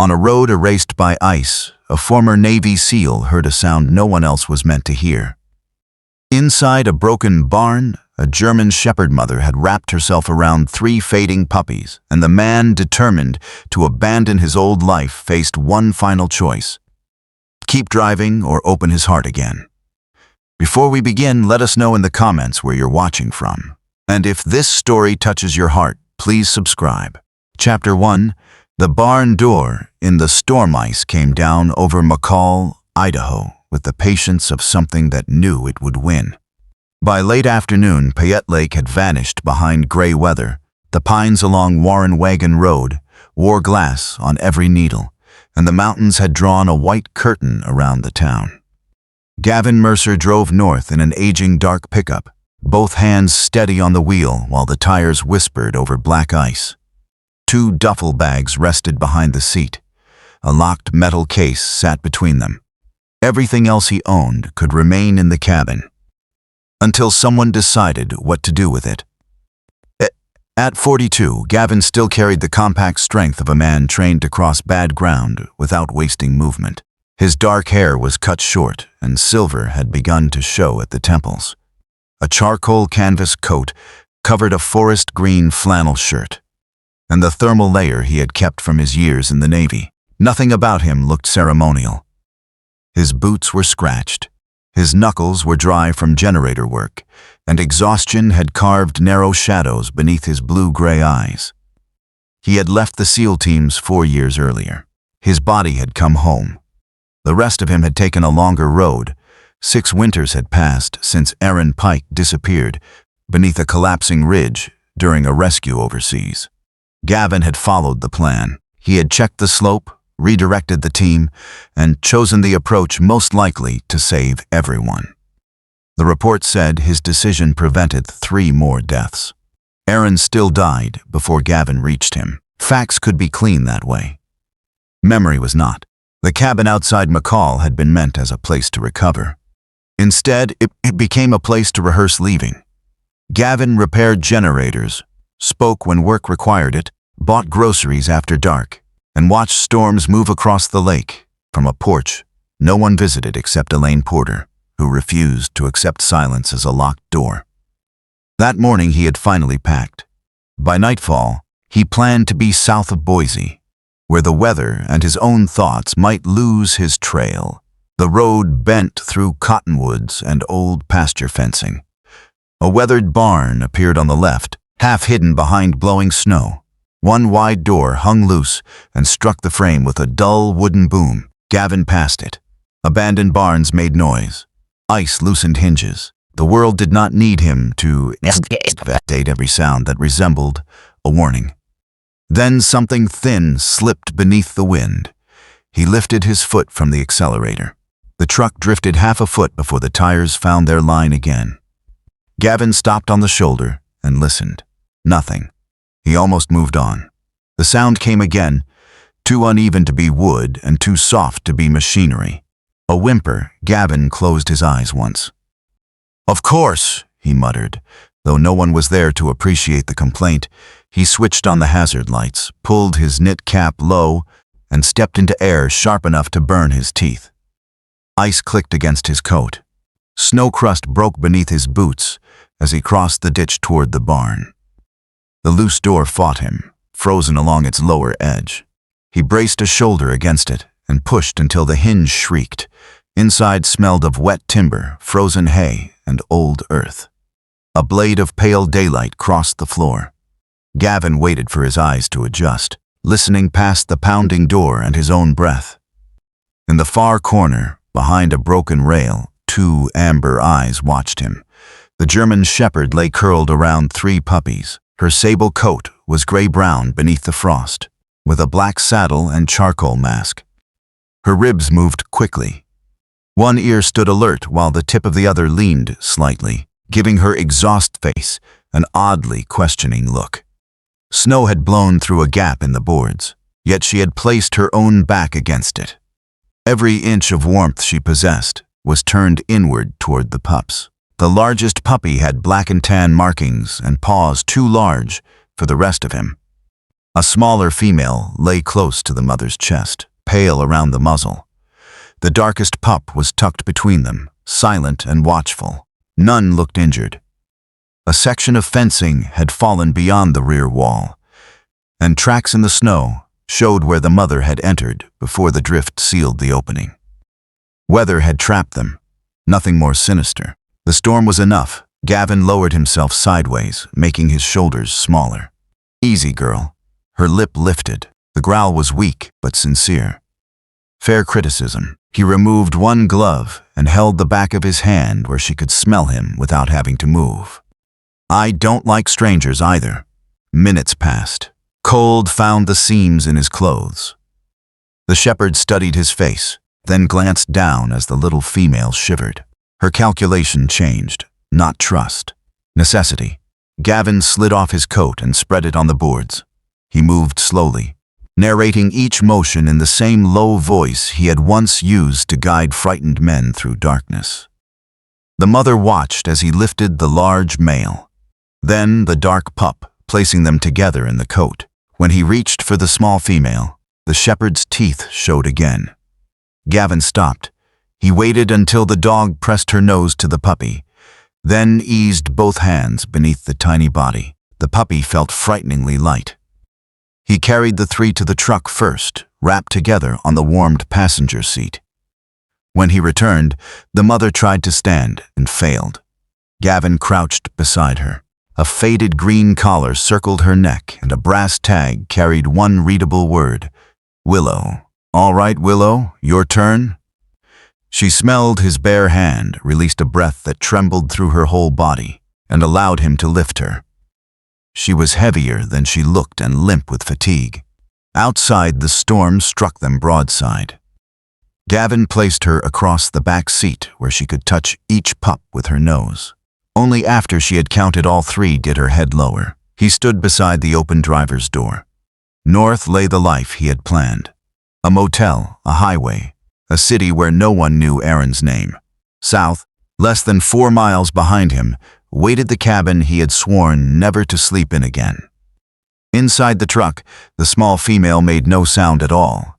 On a road erased by ice, a former Navy SEAL heard a sound no one else was meant to hear. Inside a broken barn, a German shepherd mother had wrapped herself around 3 fading puppies, and the man, determined to abandon his old life, faced one final choice: keep driving or open his heart again. Before we begin, let us know in the comments where you're watching from. And if this story touches your heart, please subscribe. Chapter 1. The barn door in the storm ice came down over McCall, Idaho, with the patience of something that knew it would win. By late afternoon, Payette Lake had vanished behind gray weather. The pines along Warren Wagon Road wore glass on every needle, and the mountains had drawn a white curtain around the town. Gavin Mercer drove north in an aging dark pickup, both hands steady on the wheel while the tires whispered over black ice. 2 duffel bags rested behind the seat. A locked metal case sat between them. Everything else he owned could remain in the cabin, until someone decided what to do with it. At 42, Gavin still carried the compact strength of a man trained to cross bad ground without wasting movement. His dark hair was cut short, and silver had begun to show at the temples. A charcoal canvas coat covered a forest green flannel shirt, and the thermal layer he had kept from his years in the Navy. Nothing about him looked ceremonial. His boots were scratched, his knuckles were dry from generator work, and exhaustion had carved narrow shadows beneath his blue-gray eyes. He had left the SEAL teams 4 years earlier. His body had come home. The rest of him had taken a longer road. 6 winters had passed since Aaron Pike disappeared beneath a collapsing ridge during a rescue overseas. Gavin had followed the plan. He had checked the slope, redirected the team, and chosen the approach most likely to save everyone. The report said his decision prevented 3 more deaths. Aaron still died before Gavin reached him. Facts could be clean that way. Memory was not. The cabin outside McCall had been meant as a place to recover. Instead, it became a place to rehearse leaving. Gavin repaired generators, spoke when work required it, bought groceries after dark, and watched storms move across the lake. From a porch no one visited except Elaine Porter, who refused to accept silence as a locked door. That morning he had finally packed. By nightfall, he planned to be south of Boise, where the weather and his own thoughts might lose his trail. The road bent through cottonwoods and old pasture fencing. A weathered barn appeared on the left, half hidden behind blowing snow. One wide door hung loose and struck the frame with a dull wooden boom. Gavin passed it. Abandoned barns made noise. Ice loosened hinges. The world did not need him to validate every sound that resembled a warning. Then something thin slipped beneath the wind. He lifted his foot from the accelerator. The truck drifted half a foot before the tires found their line again. Gavin stopped on the shoulder and listened. Nothing. He almost moved on. The sound came again, too uneven to be wood and too soft to be machinery. A whimper. Gavin closed his eyes once. "Of course," he muttered. Though no one was there to appreciate the complaint, he switched on the hazard lights, pulled his knit cap low, and stepped into air sharp enough to burn his teeth. Ice clicked against his coat. Snow crust broke beneath his boots as he crossed the ditch toward the barn. The loose door fought him, frozen along its lower edge. He braced a shoulder against it and pushed until the hinge shrieked. Inside smelled of wet timber, frozen hay, and old earth. A blade of pale daylight crossed the floor. Gavin waited for his eyes to adjust, listening past the pounding door and his own breath. In the far corner, behind a broken rail, 2 amber eyes watched him. The German shepherd lay curled around 3 puppies. Her sable coat was gray-brown beneath the frost, with a black saddle and charcoal mask. Her ribs moved quickly. One ear stood alert while the tip of the other leaned slightly, giving her exhaust face an oddly questioning look. Snow had blown through a gap in the boards, yet she had placed her own back against it. Every inch of warmth she possessed was turned inward toward the pups. The largest puppy had black and tan markings and paws too large for the rest of him. A smaller female lay close to the mother's chest, pale around the muzzle. The darkest pup was tucked between them, silent and watchful. None looked injured. A section of fencing had fallen beyond the rear wall, and tracks in the snow showed where the mother had entered before the drift sealed the opening. Weather had trapped them, nothing more sinister. The storm was enough. Gavin lowered himself sideways, making his shoulders smaller. "Easy, girl." Her lip lifted. The growl was weak but sincere. Fair criticism. He removed one glove and held the back of his hand where she could smell him without having to move. "I don't like strangers either." Minutes passed. Cold found the seams in his clothes. The shepherd studied his face, then glanced down as the little female shivered. Her calculation changed. Not trust. Necessity. Gavin slid off his coat and spread it on the boards. He moved slowly, narrating each motion in the same low voice he had once used to guide frightened men through darkness. The mother watched as he lifted the large male, then the dark pup, placing them together in the coat. When he reached for the small female, the shepherd's teeth showed again. Gavin stopped. He waited until the dog pressed her nose to the puppy, then eased both hands beneath the tiny body. The puppy felt frighteningly light. He carried the three to the truck first, wrapped together on the warmed passenger seat. When he returned, the mother tried to stand and failed. Gavin crouched beside her. A faded green collar circled her neck and a brass tag carried one readable word: Willow. "All right, Willow, your turn." She smelled his bare hand, released a breath that trembled through her whole body, and allowed him to lift her. She was heavier than she looked and limp with fatigue. Outside, the storm struck them broadside. Gavin placed her across the back seat where she could touch each pup with her nose. Only after she had counted all three did her head lower. He stood beside the open driver's door. North lay the life he had planned. A motel, a highway, a city where no one knew Aaron's name. South, less than 4 miles behind him, waited the cabin he had sworn never to sleep in again. Inside the truck, the small female made no sound at all.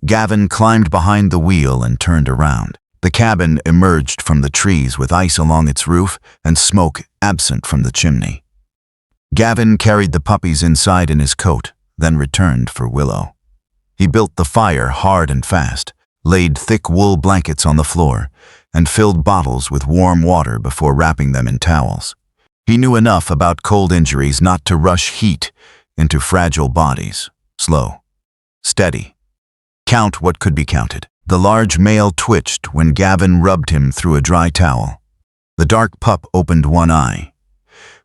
Gavin climbed behind the wheel and turned around. The cabin emerged from the trees with ice along its roof and smoke absent from the chimney. Gavin carried the puppies inside in his coat, then returned for Willow. He built the fire hard and fast, laid thick wool blankets on the floor, and filled bottles with warm water before wrapping them in towels. He knew enough about cold injuries not to rush heat into fragile bodies. Slow. Steady. Count what could be counted. The large male twitched when Gavin rubbed him through a dry towel. The dark pup opened one eye.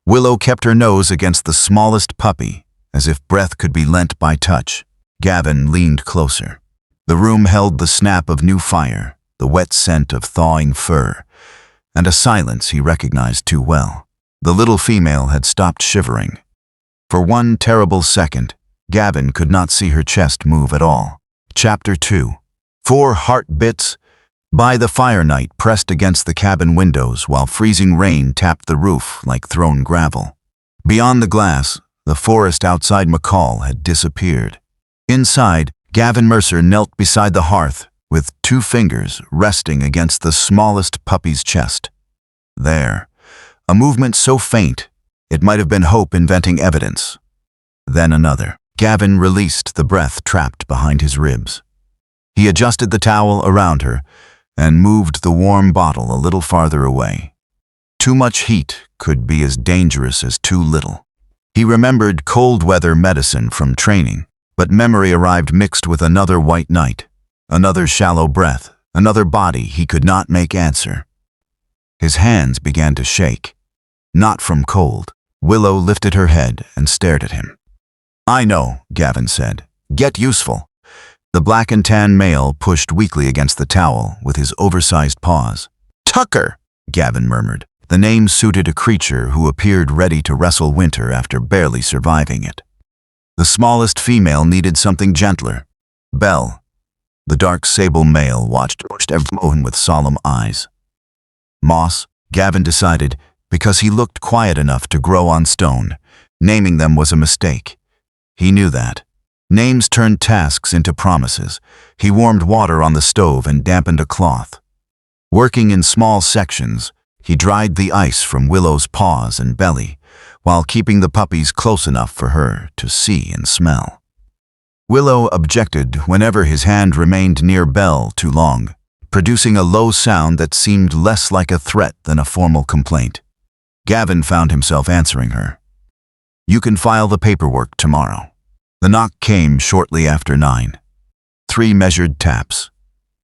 Willow kept her nose against the smallest puppy, as if breath could be lent by touch. Gavin leaned closer. The room held the snap of new fire, the wet scent of thawing fur, and a silence he recognized too well. The little female had stopped shivering. For one terrible second, Gavin could not see her chest move at all. Chapter 2. 4 heart bits. By the fire night pressed against the cabin windows while freezing rain tapped the roof like thrown gravel. Beyond the glass, the forest outside McCall had disappeared. Inside, Gavin Mercer knelt beside the hearth with 2 fingers resting against the smallest puppy's chest. There, a movement so faint, it might have been hope inventing evidence. Then another. Gavin released the breath trapped behind his ribs. He adjusted the towel around her and moved the warm bottle a little farther away. Too much heat could be as dangerous as too little. He remembered cold weather medicine from training, but memory arrived mixed with another white night, another shallow breath, another body he could not make answer. His hands began to shake. Not from cold. Willow lifted her head and stared at him. "I know," Gavin said. "Get useful." The black and tan male pushed weakly against the towel with his oversized paws. "Tucker," Gavin murmured. The name suited a creature who appeared ready to wrestle winter after barely surviving it. The smallest female needed something gentler. Belle. The dark sable male watched everyone with solemn eyes. Moss, Gavin decided, because he looked quiet enough to grow on stone. Naming them was a mistake. He knew that. Names turned tasks into promises. He warmed water on the stove and dampened a cloth. Working in small sections, he dried the ice from Willow's paws and belly, while keeping the puppies close enough for her to see and smell. Willow objected whenever his hand remained near Belle too long, producing a low sound that seemed less like a threat than a formal complaint. Gavin found himself answering her. "You can file the paperwork tomorrow." The knock came shortly after 9. 3 measured taps.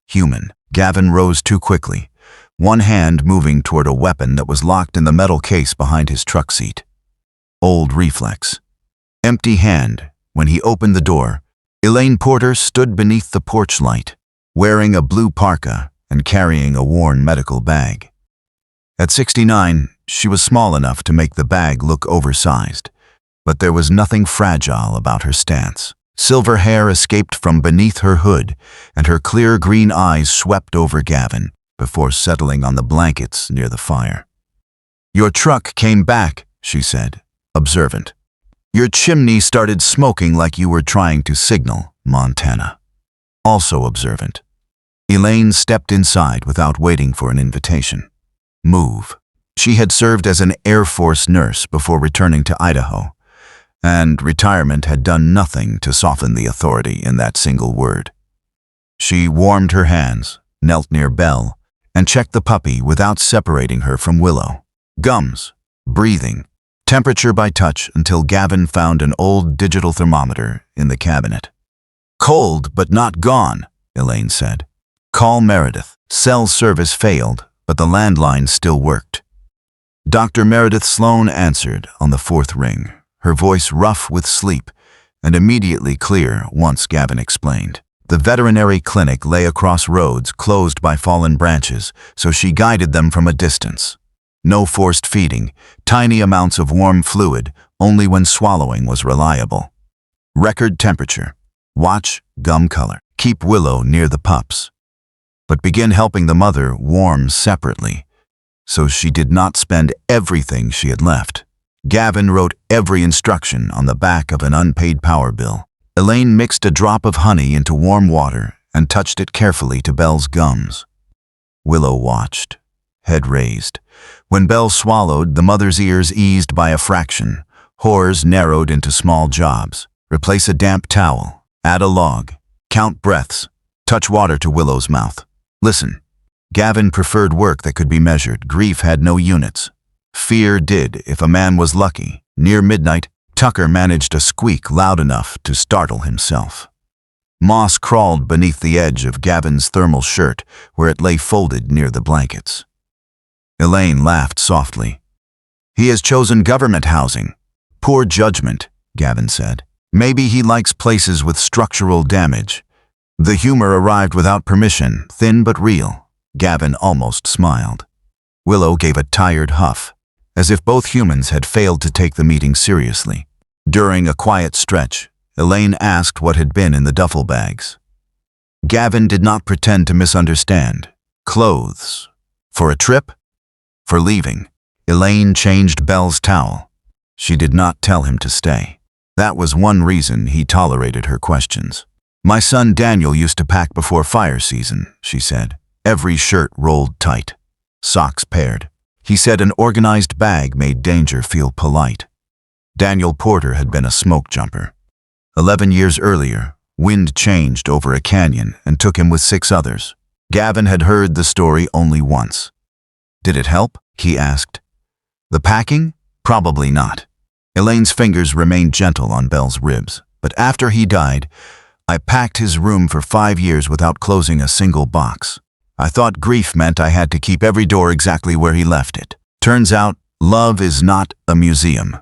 Human. Gavin rose too quickly, one hand moving toward a weapon that was locked in the metal case behind his truck seat. Old reflex. Empty hand. When he opened the door, Elaine Porter stood beneath the porch light, wearing a blue parka and carrying a worn medical bag. At 69, she was small enough to make the bag look oversized, but there was nothing fragile about her stance. Silver hair escaped from beneath her hood, and her clear green eyes swept over Gavin before settling on the blankets near the fire. "Your truck came back," she said, observant. "Your chimney started smoking like you were trying to signal, Montana." Also observant. Elaine stepped inside without waiting for an invitation. Move. She had served as an Air Force nurse before returning to Idaho, and retirement had done nothing to soften the authority in that single word. She warmed her hands, knelt near Belle, and checked the puppy without separating her from Willow. Gums, breathing, temperature by touch until Gavin found an old digital thermometer in the cabinet. "Cold, but not gone," Elaine said. "Call Meredith." Cell service failed, but the landline still worked. Dr. Meredith Sloan answered on the 4th ring, her voice rough with sleep and immediately clear once Gavin explained. The veterinary clinic lay across roads closed by fallen branches, so she guided them from a distance. No forced feeding, tiny amounts of warm fluid, only when swallowing was reliable. Record temperature. Watch, gum color. Keep Willow near the pups. But begin helping the mother warm separately, so she did not spend everything she had left. Gavin wrote every instruction on the back of an unpaid power bill. Elaine mixed a drop of honey into warm water and touched it carefully to Belle's gums. Willow watched, head raised. When Belle swallowed, the mother's ears eased by a fraction. Hors narrowed into small jobs. Replace a damp towel. Add a log. Count breaths. Touch water to Willow's mouth. Listen. Gavin preferred work that could be measured. Grief had no units. Fear did, if a man was lucky. Near midnight, Tucker managed a squeak loud enough to startle himself. Moss crawled beneath the edge of Gavin's thermal shirt, where it lay folded near the blankets. Elaine laughed softly. "He has chosen government housing." "Poor judgment," Gavin said. "Maybe he likes places with structural damage." The humor arrived without permission, thin but real. Gavin almost smiled. Willow gave a tired huff, as if both humans had failed to take the meeting seriously. During a quiet stretch, Elaine asked what had been in the duffel bags. Gavin did not pretend to misunderstand. Clothes. For a trip? For leaving. Elaine changed Belle's towel. She did not tell him to stay. That was one reason he tolerated her questions. "My son Daniel used to pack before fire season," she said. Every shirt rolled tight. Socks paired. He said an organized bag made danger feel polite. Daniel Porter had been a smoke jumper. 11 years earlier, wind changed over a canyon and took him with 6 others. Gavin had heard the story only once. "Did it help?" he asked. "The packing? Probably not." Elaine's fingers remained gentle on Belle's ribs. "But after he died, I packed his room for 5 years without closing a single box. I thought grief meant I had to keep every door exactly where he left it. Turns out, love is not a museum."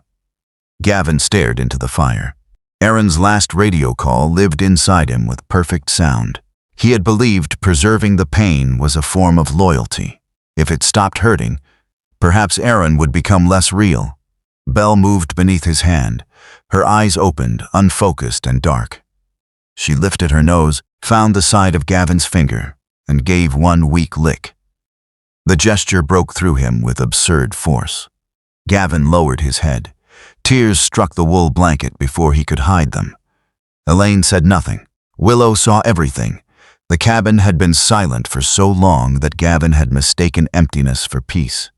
Gavin stared into the fire. Aaron's last radio call lived inside him with perfect sound. He had believed preserving the pain was a form of loyalty. If it stopped hurting, perhaps Aaron would become less real. Belle moved beneath his hand, her eyes opened, unfocused and dark. She lifted her nose, found the side of Gavin's finger, and gave one weak lick. The gesture broke through him with absurd force. Gavin lowered his head, Tears struck the wool blanket before he could hide them. Elaine said nothing. Willow saw everything. The cabin had been silent for so long that Gavin had mistaken emptiness for peace.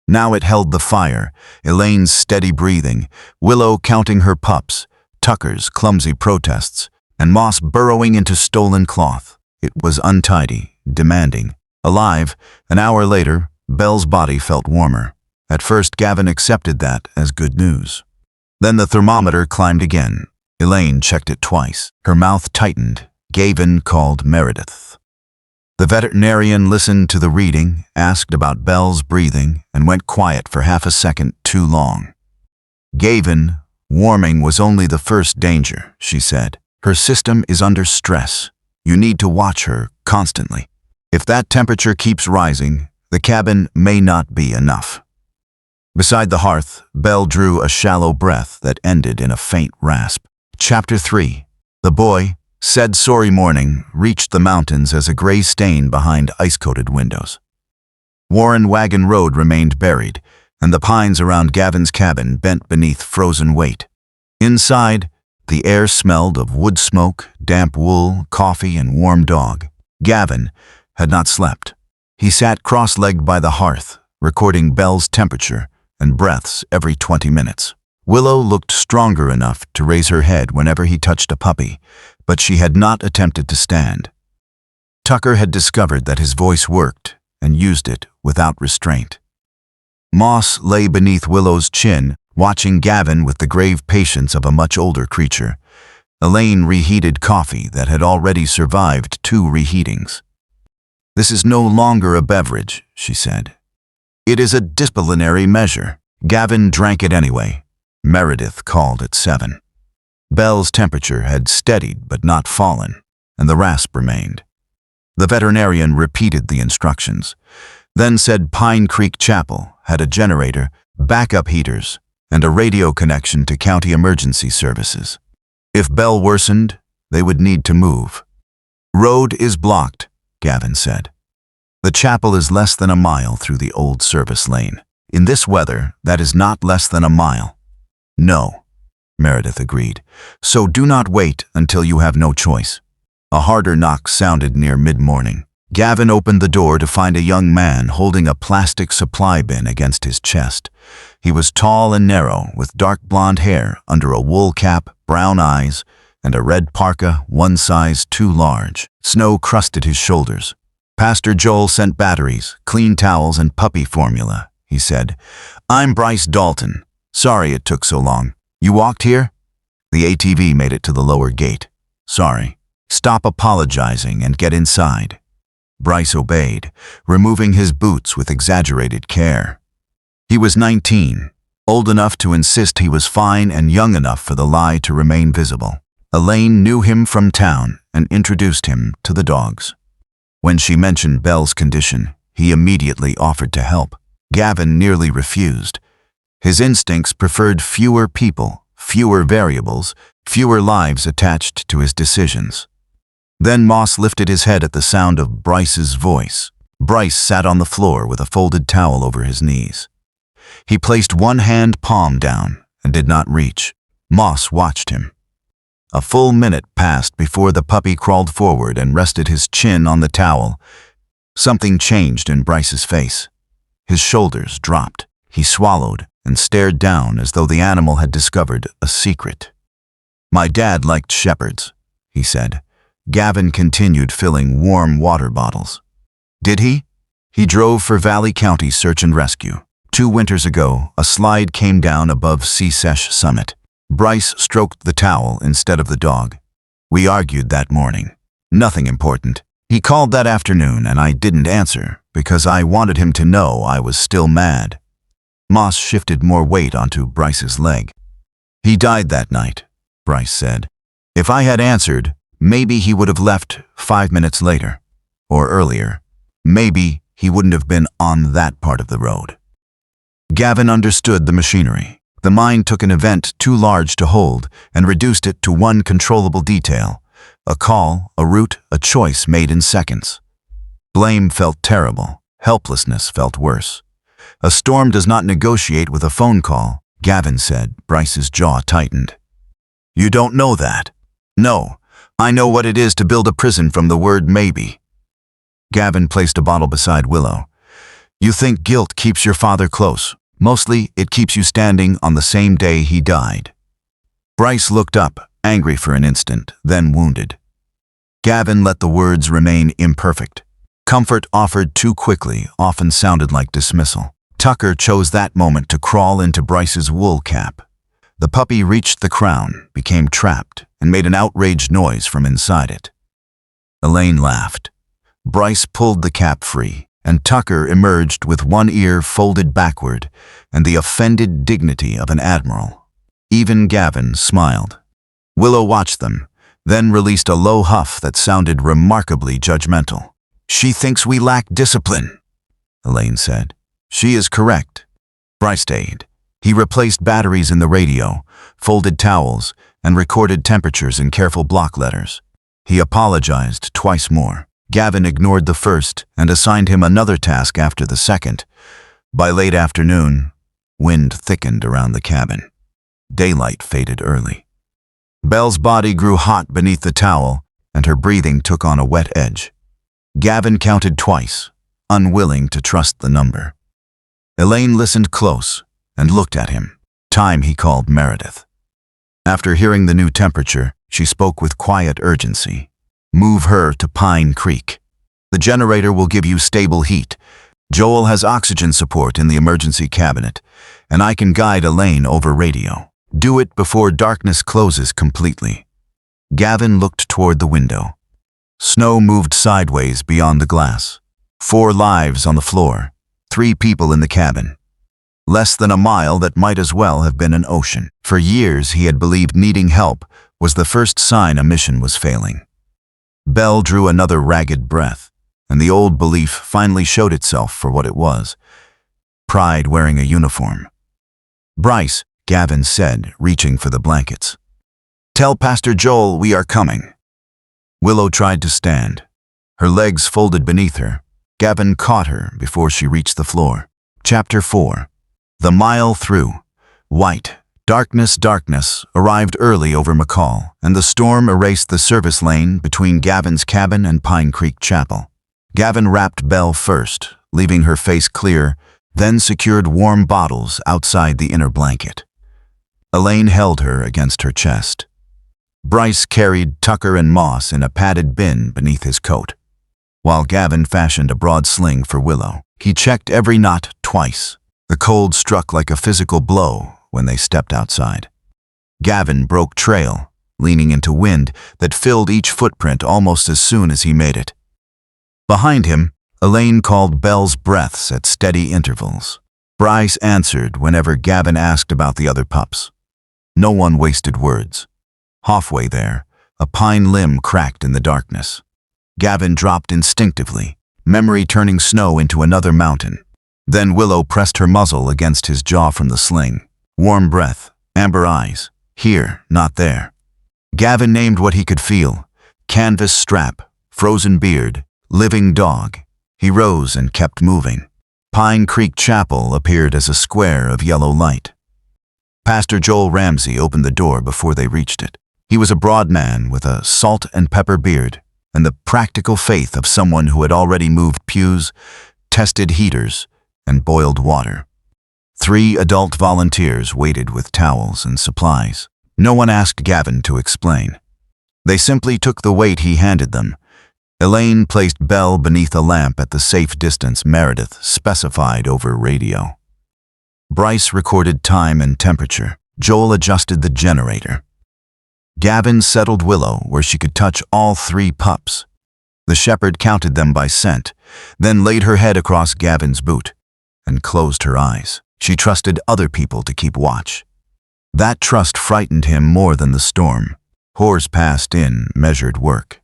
Now it held the fire, Elaine's steady breathing, Willow counting her pups, Tucker's clumsy protests, and Moss burrowing into stolen cloth. It was untidy, demanding. Alive, an hour later, Belle's body felt warmer. At first, Gavin accepted that as good news. Then the thermometer climbed again. Elaine checked it twice. Her mouth tightened. Gavin called Meredith. The veterinarian listened to the reading, asked about Belle's breathing, and went quiet for half a second too long. Gavin, warming was only the first danger, she said. Her system is under stress. You need to watch her constantly. If that temperature keeps rising, the cabin may not be enough. Beside the hearth, Belle drew a shallow breath that ended in a faint rasp. Chapter 3. The boy, said sorry morning, reached the mountains as a gray stain behind ice-coated windows. Warren Wagon Road remained buried, and the pines around Gavin's cabin bent beneath frozen weight. Inside, the air smelled of wood smoke, damp wool, coffee, and warm dog. Gavin had not slept. He sat cross-legged by the hearth, recording Belle's temperature and breaths every 20 minutes. Willow looked stronger enough to raise her head whenever he touched a puppy, but she had not attempted to stand. Tucker had discovered that his voice worked and used it without restraint. Moss lay beneath Willow's chin, watching Gavin with the grave patience of a much older creature. Elaine reheated coffee that had already survived 2 reheatings. "This is no longer a beverage," she said. "It is a disciplinary measure." Gavin drank it anyway. Meredith called at 7. Belle's temperature had steadied but not fallen, and the rasp remained. The veterinarian repeated the instructions, then said Pine Creek Chapel had a generator, backup heaters, and a radio connection to county emergency services. If Belle worsened, they would need to move. "Road is blocked," Gavin said. "The chapel is less than a mile through the old service lane. In this weather, that is not less than a mile." "No," Meredith agreed. "So do not wait until you have no choice." A harder knock sounded near mid-morning. Gavin opened the door to find a young man holding a plastic supply bin against his chest. He was tall and narrow, with dark blonde hair under a wool cap, brown eyes, and a red parka 1 size too large. Snow crusted his shoulders. "Pastor Joel sent batteries, clean towels, and puppy formula," he said. "I'm Bryce Dalton. Sorry it took so long. You walked here?" The ATV made it to the lower gate. "Sorry. Stop apologizing and get inside." Bryce obeyed, removing his boots with exaggerated care. He was 19, old enough to insist he was fine and young enough for the lie to remain visible. Elaine knew him from town and introduced him to the dogs. When she mentioned Belle's condition, he immediately offered to help. Gavin nearly refused. His instincts preferred fewer people, fewer variables, fewer lives attached to his decisions. Then Moss lifted his head at the sound of Bryce's voice. Bryce sat on the floor with a folded towel over his knees. He placed one hand palm down and did not reach. Moss watched him. A full minute passed before the puppy crawled forward and rested his chin on the towel. Something changed in Bryce's face. His shoulders dropped. He swallowed and stared down as though the animal had discovered a secret. "My dad liked shepherds," he said. Gavin continued filling warm water bottles. "Did he?" "He drove for Valley County Search and Rescue. 2 winters ago, a slide came down above Sesesh Summit. Bryce stroked the towel instead of the dog. We argued that morning. Nothing important. He called that afternoon and I didn't answer because I wanted him to know I was still mad." Moss shifted more weight onto Bryce's leg. "He died that night," Bryce said. "If I had answered, maybe he would have left 5 minutes later. Or earlier. Maybe he wouldn't have been on that part of the road." Gavin understood the machinery. The mind took an event too large to hold and reduced it to one controllable detail. A call, a route, a choice made in seconds. Blame felt terrible. Helplessness felt worse. A storm does not negotiate with a phone call. Gavin said. Bryce's jaw tightened. You don't know that. No, I know what it is to build a prison from the word maybe. Gavin placed a bottle beside Willow. You think guilt keeps your father close. Mostly, it keeps you standing on the same day he died. Bryce looked up, angry for an instant, then wounded. Gavin let the words remain imperfect. Comfort offered too quickly often sounded like dismissal. Tucker chose that moment to crawl into Bryce's wool cap. The puppy reached the crown, became trapped, and made an outraged noise from inside it. Elaine laughed. Bryce pulled the cap free, and Tucker emerged with one ear folded backward and the offended dignity of an admiral. Even Gavin smiled. Willow watched them, then released a low huff that sounded remarkably judgmental. She thinks we lack discipline, Elaine said. She is correct. Bryce stayed. He replaced batteries in the radio, folded towels, and recorded temperatures in careful block letters. He apologized twice more. Gavin ignored the first and assigned him another task after the second. By late afternoon, wind thickened around the cabin. Daylight faded early. Belle's body grew hot beneath the towel, and her breathing took on a wet edge. Gavin counted twice, unwilling to trust the number. Elaine listened close and looked at him. Time, he called Meredith. After hearing the new temperature, she spoke with quiet urgency. Move her to Pine Creek. The generator will give you stable heat. Joel has oxygen support in the emergency cabinet, and I can guide Elaine over radio. Do it before darkness closes completely. Gavin looked toward the window. Snow moved sideways beyond the glass. 4 lives on the floor, 3 people in the cabin. Less than a mile that might as well have been an ocean. For years he had believed needing help was the first sign a mission was failing. Belle drew another ragged breath, and the old belief finally showed itself for what it was. Pride wearing a uniform. Bryce, Gavin said, reaching for the blankets. Tell Pastor Joel we are coming. Willow tried to stand. Her legs folded beneath her. Gavin caught her before she reached the floor. Chapter 4. The mile through. White. Darkness arrived early over McCall, and the storm erased the service lane between Gavin's cabin and Pine Creek Chapel. Gavin wrapped Belle first, leaving her face clear, then secured warm bottles outside the inner blanket. Elaine held her against her chest. Bryce carried Tucker and Moss in a padded bin beneath his coat, while Gavin fashioned a broad sling for Willow. He checked every knot twice. The cold struck like a physical blow when they stepped outside. Gavin broke trail, leaning into wind that filled each footprint almost as soon as he made it. Behind him, Elaine called Belle's breaths at steady intervals. Bryce answered whenever Gavin asked about the other pups. No one wasted words. Halfway there, a pine limb cracked in the darkness. Gavin dropped instinctively, memory turning snow into another mountain. Then Willow pressed her muzzle against his jaw from the sling. Warm breath, amber eyes. Here, not there. Gavin named what he could feel. Canvas strap, frozen beard, living dog. He rose and kept moving. Pine Creek Chapel appeared as a square of yellow light. Pastor Joel Ramsey opened the door before they reached it. He was a broad man with a salt and pepper beard and the practical faith of someone who had already moved pews, tested heaters, and boiled water. 3 adult volunteers waited with towels and supplies. No one asked Gavin to explain. They simply took the weight he handed them. Elaine placed Belle beneath a lamp at the safe distance Meredith specified over radio. Bryce recorded time and temperature. Joel adjusted the generator. Gavin settled Willow where she could touch all 3 pups. The shepherd counted them by scent, then laid her head across Gavin's boot and closed her eyes. She trusted other people to keep watch. That trust frightened him more than the storm. Horse passed in, measured work.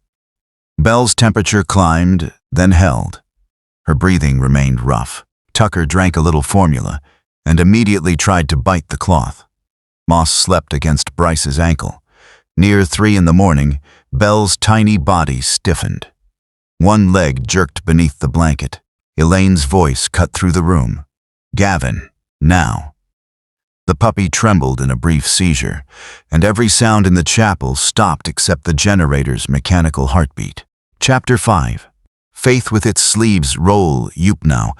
Belle's temperature climbed, then held. Her breathing remained rough. Tucker drank a little formula and immediately tried to bite the cloth. Moss slept against Bryce's ankle. Near 3 in the morning, Belle's tiny body stiffened. One leg jerked beneath the blanket. Elaine's voice cut through the room. Gavin, now. The puppy trembled in a brief seizure, and every sound in the chapel stopped except the generator's mechanical heartbeat. Chapter 5. Faith with its sleeves roll now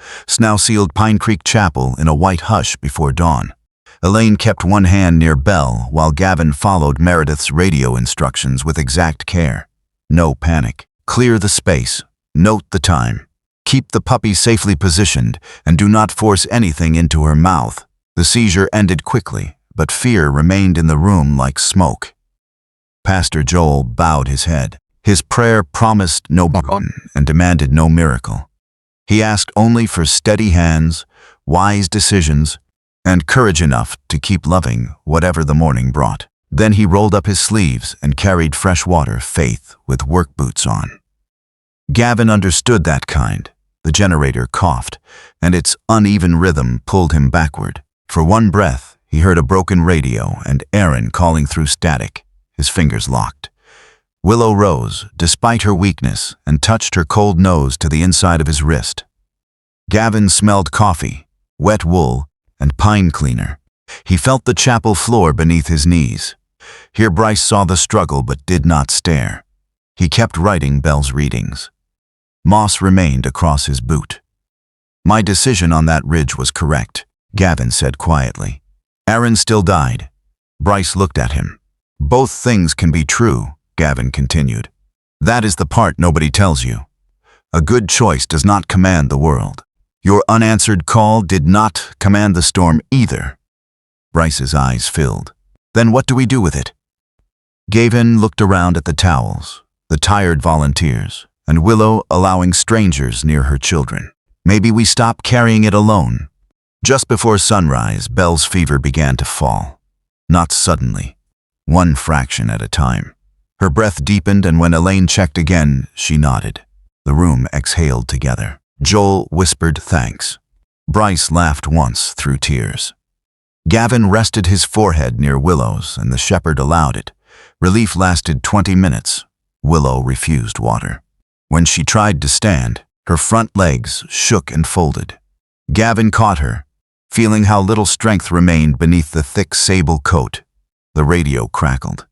sealed Pine Creek Chapel in a white hush before dawn. Elaine kept one hand near Belle while Gavin followed Meredith's radio instructions with exact care. No panic. Clear the space. Note the time. Keep the puppy safely positioned and do not force anything into her mouth. The seizure ended quickly, but fear remained in the room like smoke. Pastor Joel bowed his head. His prayer promised no boon and demanded no miracle. He asked only for steady hands, wise decisions, and courage enough to keep loving whatever the morning brought. Then he rolled up his sleeves and carried freshwater Faith with work boots on. Gavin understood that kind. The generator coughed, and its uneven rhythm pulled him backward. For one breath, he heard a broken radio and Aaron calling through static. His fingers locked. Willow rose, despite her weakness, and touched her cold nose to the inside of his wrist. Gavin smelled coffee, wet wool, and pine cleaner. He felt the chapel floor beneath his knees. Here Bryce saw the struggle but did not stare. He kept writing Belle's readings. Moss remained across his boot. "My decision on that ridge was correct," Gavin said quietly. "Aaron still died." Bryce looked at him. "Both things can be true," Gavin continued. "That is the part nobody tells you. A good choice does not command the world. Your unanswered call did not command the storm either." Bryce's eyes filled. "Then what do we do with it?" Gavin looked around at the towels, the tired volunteers, and Willow allowing strangers near her children. "Maybe we stop carrying it alone." Just before sunrise, Belle's fever began to fall. Not suddenly, one fraction at a time. Her breath deepened, and when Elaine checked again, she nodded. The room exhaled together. Joel whispered thanks. Bryce laughed once through tears. Gavin rested his forehead near Willow's, and the shepherd allowed it. Relief lasted 20 minutes. Willow refused water. When she tried to stand, her front legs shook and folded. Gavin caught her, feeling how little strength remained beneath the thick sable coat. The radio crackled.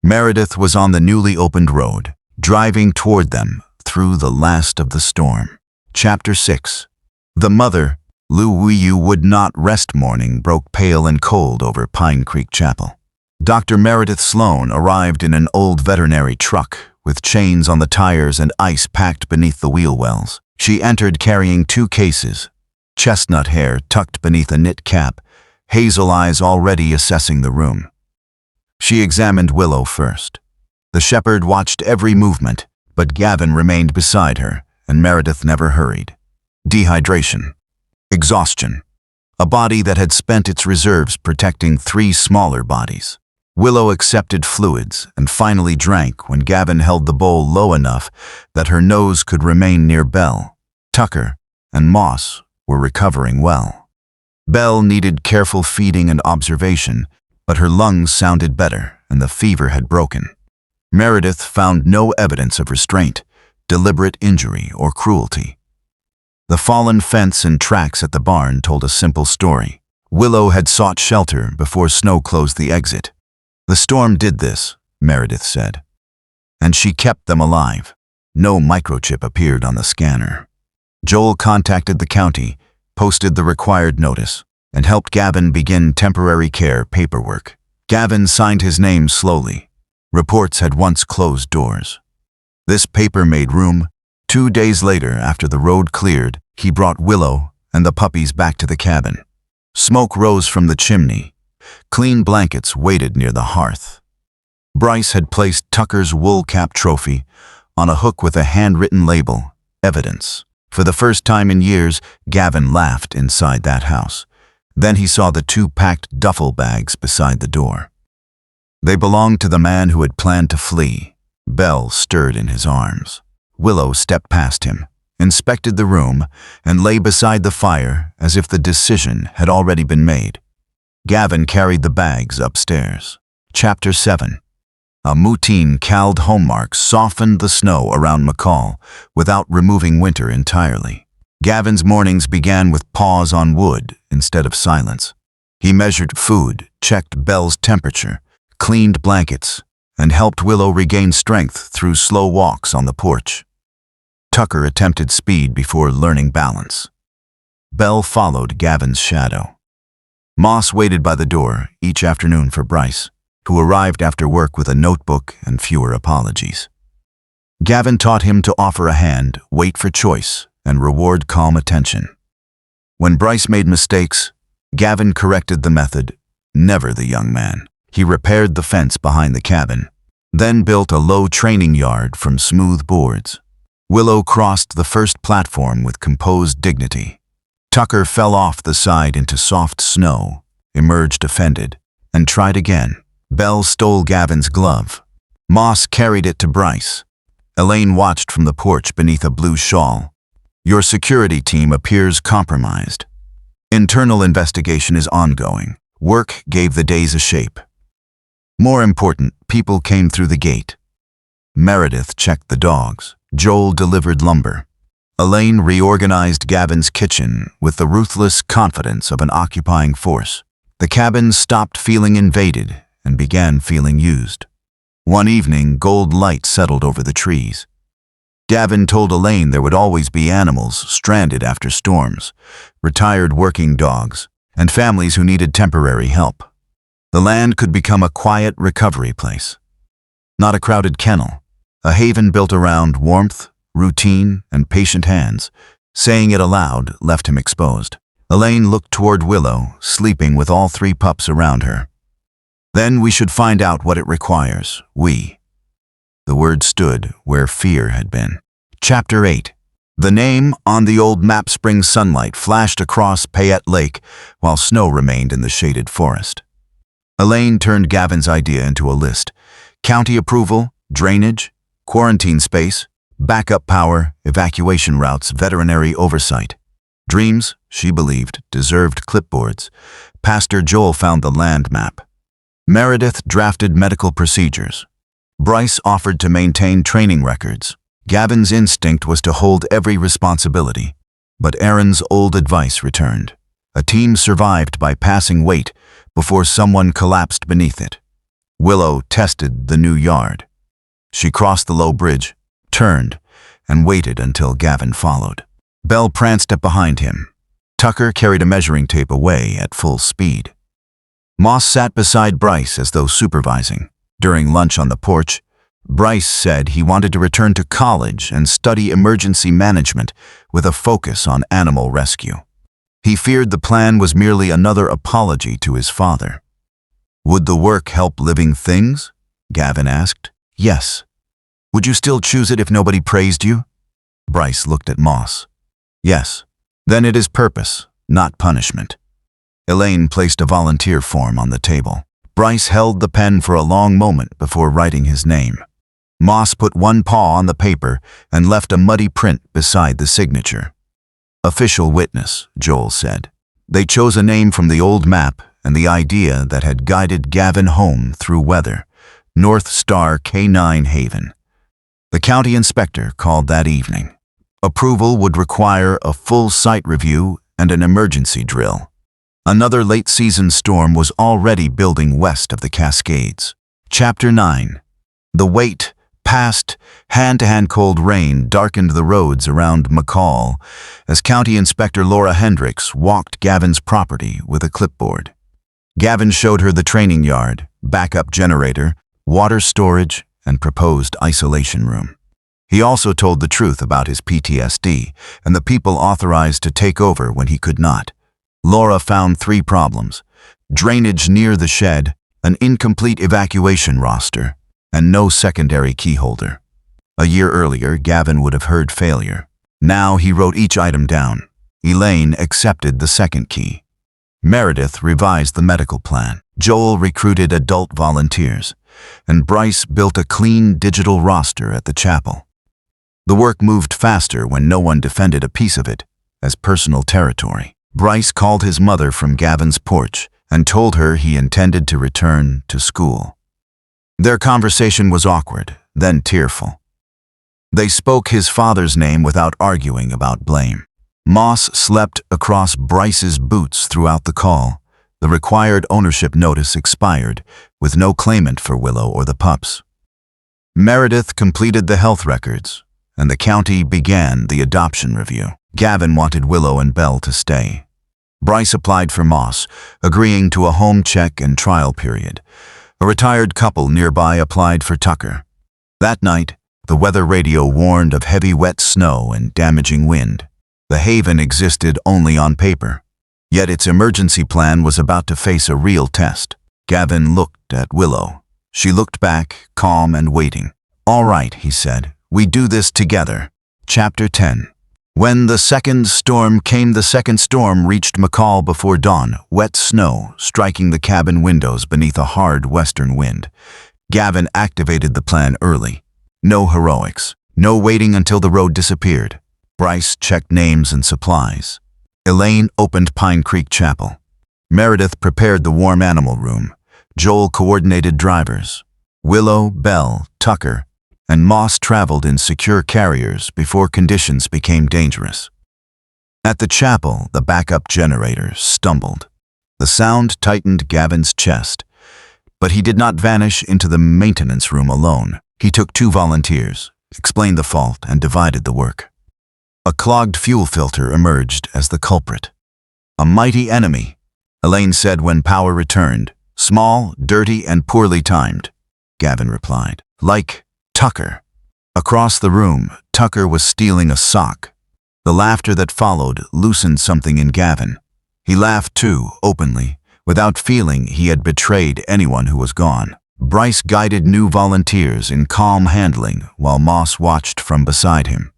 Meredith was on the newly opened road, driving toward them through the last of the storm. Chapter 6. The mother, Louisu would not rest morning broke pale and cold over Pine Creek Chapel. Dr. Meredith Sloan arrived in an old veterinary truck with chains on the tires and ice packed beneath the wheel wells. She entered carrying 2 cases, chestnut hair tucked beneath a knit cap, hazel eyes already assessing the room. She examined Willow first. The shepherd watched every movement, but Gavin remained beside her, and Meredith never hurried. Dehydration. Exhaustion. A body that had spent its reserves protecting 3 smaller bodies. Willow accepted fluids and finally drank when Gavin held the bowl low enough that her nose could remain near Belle. Tucker and Moss were recovering well. Belle needed careful feeding and observation, but her lungs sounded better and the fever had broken. Meredith found no evidence of restraint, deliberate injury, or cruelty. The fallen fence and tracks at the barn told a simple story. Willow had sought shelter before snow closed the exit. "The storm did this," Meredith said. "And she kept them alive." No microchip appeared on the scanner. Joel contacted the county, posted the required notice, and helped Gavin begin temporary care paperwork. Gavin signed his name slowly. Reports had once closed doors. This paper made room. 2 days later, after the road cleared, he brought Willow and the puppies back to the cabin. Smoke rose from the chimney. Clean blankets waited near the hearth. Bryce had placed Tucker's wool cap trophy on a hook with a handwritten label, evidence. For the first time in years, Gavin laughed inside that house. Then he saw the 2 packed duffel bags beside the door. They belonged to the man who had planned to flee. Belle stirred in his arms. Willow stepped past him, inspected the room, and lay beside the fire as if the decision had already been made. Gavin carried the bags upstairs. Chapter 7. A Moutine Cald homemark softened the snow around McCall without removing winter entirely. Gavin's mornings began with paws on wood instead of silence. He measured food, checked Belle's temperature, cleaned blankets, and helped Willow regain strength through slow walks on the porch. Tucker attempted speed before learning balance. Belle followed Gavin's shadow. Moss waited by the door each afternoon for Bryce, who arrived after work with a notebook and fewer apologies. Gavin taught him to offer a hand, wait for choice, and reward calm attention. When Bryce made mistakes, Gavin corrected the method, never the young man. He repaired the fence behind the cabin, then built a low training yard from smooth boards. Willow crossed the first platform with composed dignity. Tucker fell off the side into soft snow, emerged offended, and tried again. Belle stole Gavin's glove. Moss carried it to Bryce. Elaine watched from the porch beneath a blue shawl. Your security team appears compromised. Internal investigation is ongoing. Work gave the days a shape. More important, people came through the gate. Meredith checked the dogs. Joel delivered lumber. Elaine reorganized Gavin's kitchen with the ruthless confidence of an occupying force. The cabin stopped feeling invaded and began feeling used. One evening, gold light settled over the trees. Gavin told Elaine there would always be animals stranded after storms, retired working dogs, and families who needed temporary help. The land could become a quiet recovery place. Not a crowded kennel, a haven built around warmth, routine, and patient hands. Saying it aloud left him exposed. Elaine looked toward Willow, sleeping with all 3 pups around her. Then we should find out what it requires. We. The word stood where fear had been. Chapter 8. The name on the old map. Spring sunlight flashed across Payette Lake while snow remained in the shaded forest. Elaine turned Gavin's idea into a list. County approval, drainage, quarantine space, backup power, evacuation routes, veterinary oversight. Dreams, she believed, deserved clipboards. Pastor Joel found the land map. Meredith drafted medical procedures. Bryce offered to maintain training records. Gavin's instinct was to hold every responsibility. But Aaron's old advice returned. A team survived by passing weight before someone collapsed beneath it. Willow tested the new yard. She crossed the low bridge, turned, and waited until Gavin followed. Belle pranced up behind him. Tucker carried a measuring tape away at full speed. Moss sat beside Bryce as though supervising. During lunch on the porch, Bryce said he wanted to return to college and study emergency management with a focus on animal rescue. He feared the plan was merely another apology to his father. Would the work help living things? Gavin asked. Yes. Would you still choose it if nobody praised you? Bryce looked at Moss. Yes. Then it is purpose, not punishment. Elaine placed a volunteer form on the table. Bryce held the pen for a long moment before writing his name. Moss put one paw on the paper and left a muddy print beside the signature. Official witness, Joel said. They chose a name from the old map and the idea that had guided Gavin home through weather. North Star K9 Haven. The county inspector called that evening. Approval would require a full site review and an emergency drill. Another late-season storm was already building west of the Cascades. Chapter 9. The wait passed. Hand-to-hand cold rain darkened the roads around McCall as County Inspector Laura Hendricks walked Gavin's property with a clipboard. Gavin showed her the training yard, backup generator, water storage, and proposed isolation room. He also told the truth about his PTSD and the people authorized to take over when he could not. Laura found 3 problems: drainage near the shed, an incomplete evacuation roster, and no secondary key holder. A year earlier, Gavin would have heard failure. Now he wrote each item down. Elaine accepted the second key. Meredith revised the medical plan. Joel recruited adult volunteers, and Bryce built a clean digital roster at the chapel. The work moved faster when no one defended a piece of it as personal territory. Bryce called his mother from Gavin's porch and told her he intended to return to school. Their conversation was awkward, then tearful. They spoke his father's name without arguing about blame. Moss slept across Bryce's boots throughout the call, The required ownership notice expired, with no claimant for Willow or the pups. Meredith completed the health records, and the county began the adoption review. Gavin wanted Willow and Belle to stay. Bryce applied for Moss, agreeing to a home check and trial period. A retired couple nearby applied for Tucker. That night, the weather radio warned of heavy wet snow and damaging wind. The haven existed only on paper, yet its emergency plan was about to face a real test. Gavin looked at Willow. She looked back, calm and waiting. "All right," he said, "we do this together." Chapter 10. When the second storm came, the second storm reached McCall before dawn, wet snow striking the cabin windows beneath a hard western wind. Gavin activated the plan early. No heroics, no waiting until the road disappeared. Bryce checked names and supplies. Elaine opened Pine Creek Chapel. Meredith prepared the warm animal room. Joel coordinated drivers. Willow, Belle, Tucker, and Moss traveled in secure carriers before conditions became dangerous. At the chapel, the backup generator stumbled. The sound tightened Gavin's chest, but he did not vanish into the maintenance room alone. He took 2 volunteers, explained the fault, and divided the work. A clogged fuel filter emerged as the culprit. "A mighty enemy," Elaine said when power returned. "Small, dirty, and poorly timed," Gavin replied. "Like Tucker." Across the room, Tucker was stealing a sock. The laughter that followed loosened something in Gavin. He laughed too, openly, without feeling he had betrayed anyone who was gone. Bryce guided new volunteers in calm handling while Moss watched from beside him.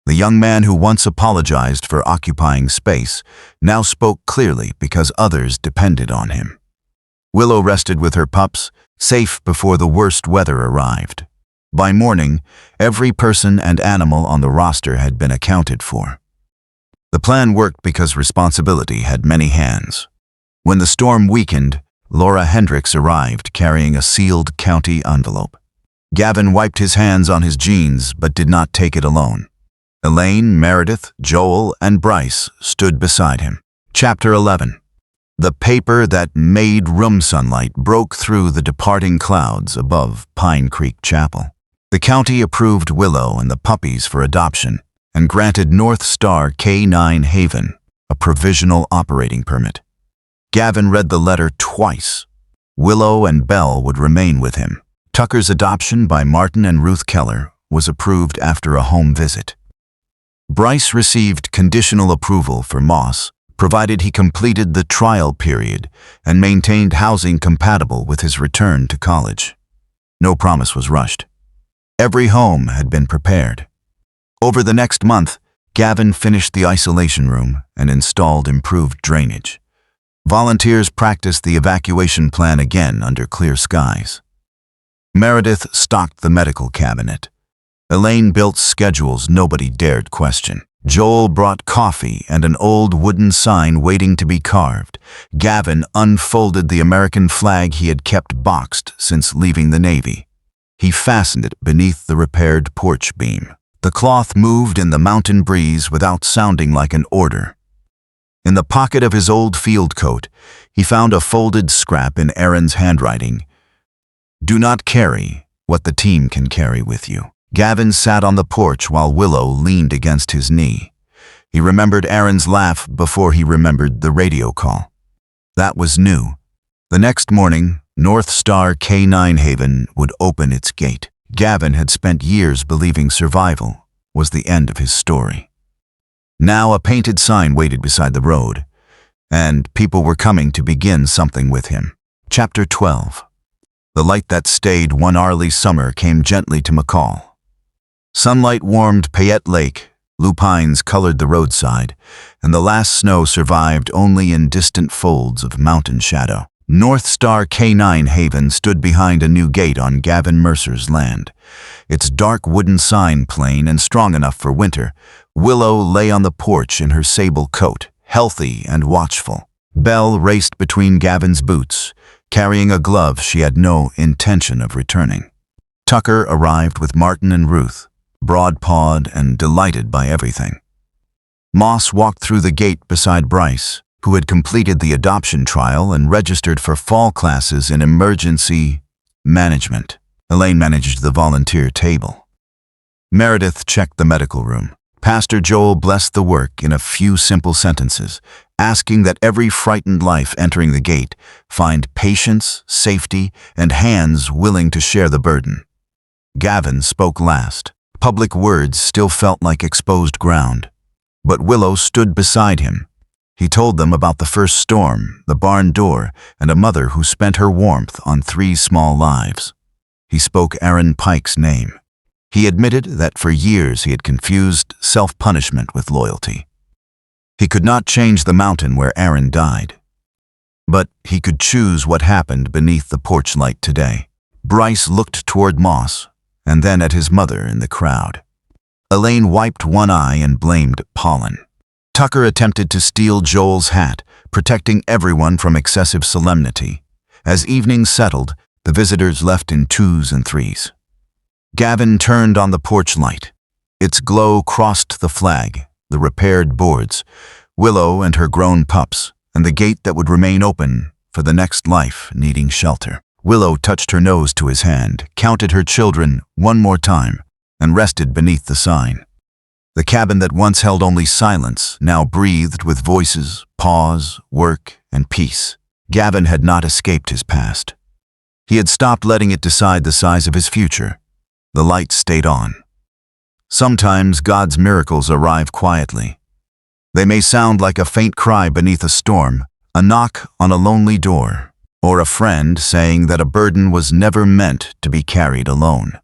The young man who once apologized for occupying space now spoke clearly because others depended on him. Willow rested with her pups, safe before the worst weather arrived. By morning, every person and animal on the roster had been accounted for. The plan worked because responsibility had many hands. When the storm weakened, Laura Hendricks arrived carrying a sealed county envelope. Gavin wiped his hands on his jeans but did not take it alone. Elaine, Meredith, Joel, and Bryce stood beside him. Chapter 11. The paper that made room sunlight broke through the departing clouds above Pine Creek Chapel. The county approved Willow and the puppies for adoption and granted North Star K9 Haven a provisional operating permit. Gavin read the letter twice. Willow and Belle would remain with him. Tucker's adoption by Martin and Ruth Keller was approved after a home visit. Bryce received conditional approval for Moss, provided he completed the trial period and maintained housing compatible with his return to college. No promise was rushed. Every home had been prepared. Over the next month, Gavin finished the isolation room and installed improved drainage. Volunteers practiced the evacuation plan again under clear skies. Meredith stocked the medical cabinet. Elaine built schedules nobody dared question. Joel brought coffee and an old wooden sign waiting to be carved. Gavin unfolded the American flag he had kept boxed since leaving the Navy. He fastened it beneath the repaired porch beam. The cloth moved in the mountain breeze without sounding like an order. In the pocket of his old field coat, he found a folded scrap in Aaron's handwriting. "Do not carry what the team can carry with you." Gavin sat on the porch while Willow leaned against his knee. He remembered Aaron's laugh before he remembered the radio call. That was new. The next morning, North Star K9 Haven would open its gate. Gavin had spent years believing survival was the end of his story. Now a painted sign waited beside the road, and people were coming to begin something with him. Chapter 12. The light that stayed one early summer came gently to McCall. Sunlight warmed Payette Lake, lupines colored the roadside, and the last snow survived only in distant folds of mountain shadow. North Star K9 Haven stood behind a new gate on Gavin Mercer's land. Its dark wooden sign plain and strong enough for winter, Willow lay on the porch in her sable coat, healthy and watchful. Belle raced between Gavin's boots, carrying a glove she had no intention of returning. Tucker arrived with Martin and Ruth, broad-pawed and delighted by everything. Moss walked through the gate beside Bryce, who had completed the adoption trial and registered for fall classes in emergency management. Elaine managed the volunteer table. Meredith checked the medical room. Pastor Joel blessed the work in a few simple sentences, asking that every frightened life entering the gate find patience, safety, and hands willing to share the burden. Gavin spoke last. Public words still felt like exposed ground. But Willow stood beside him. He told them about the first storm, the barn door, and a mother who spent her warmth on 3 small lives. He spoke Aaron Pike's name. He admitted that for years he had confused self-punishment with loyalty. He could not change the mountain where Aaron died. But he could choose what happened beneath the porch light today. Bryce looked toward Moss, and then at his mother in the crowd. Elaine wiped one eye and blamed pollen. Tucker attempted to steal Joel's hat, protecting everyone from excessive solemnity. As evening settled, the visitors left in 2s and 3s. Gavin turned on the porch light. Its glow crossed the flag, the repaired boards, Willow and her grown pups, and the gate that would remain open for the next life needing shelter. Willow touched her nose to his hand, counted her children one more time, and rested beneath the sign. The cabin that once held only silence now breathed with voices, pause, work, and peace. Gavin had not escaped his past. He had stopped letting it decide the size of his future. The light stayed on. Sometimes God's miracles arrive quietly. They may sound like a faint cry beneath a storm, a knock on a lonely door, or a friend saying that a burden was never meant to be carried alone.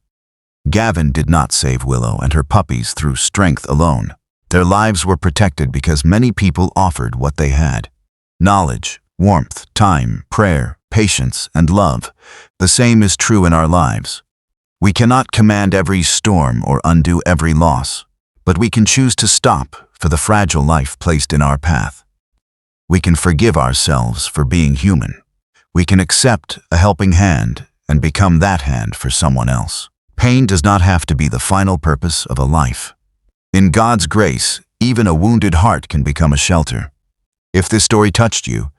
Gavin did not save Willow and her puppies through strength alone. Their lives were protected because many people offered what they had: knowledge, warmth, time, prayer, patience, and love. The same is true in our lives. We cannot command every storm or undo every loss, but we can choose to stop for the fragile life placed in our path. We can forgive ourselves for being human. We can accept a helping hand and become that hand for someone else. Pain does not have to be the final purpose of a life. In God's grace, even a wounded heart can become a shelter. If this story touched you,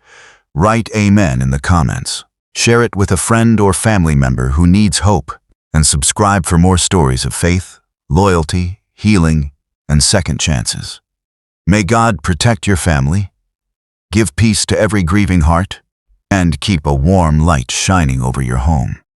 write Amen in the comments. Share it with a friend or family member who needs hope, and subscribe for more stories of faith, loyalty, healing, and second chances. May God protect your family, give peace to every grieving heart, and keep a warm light shining over your home.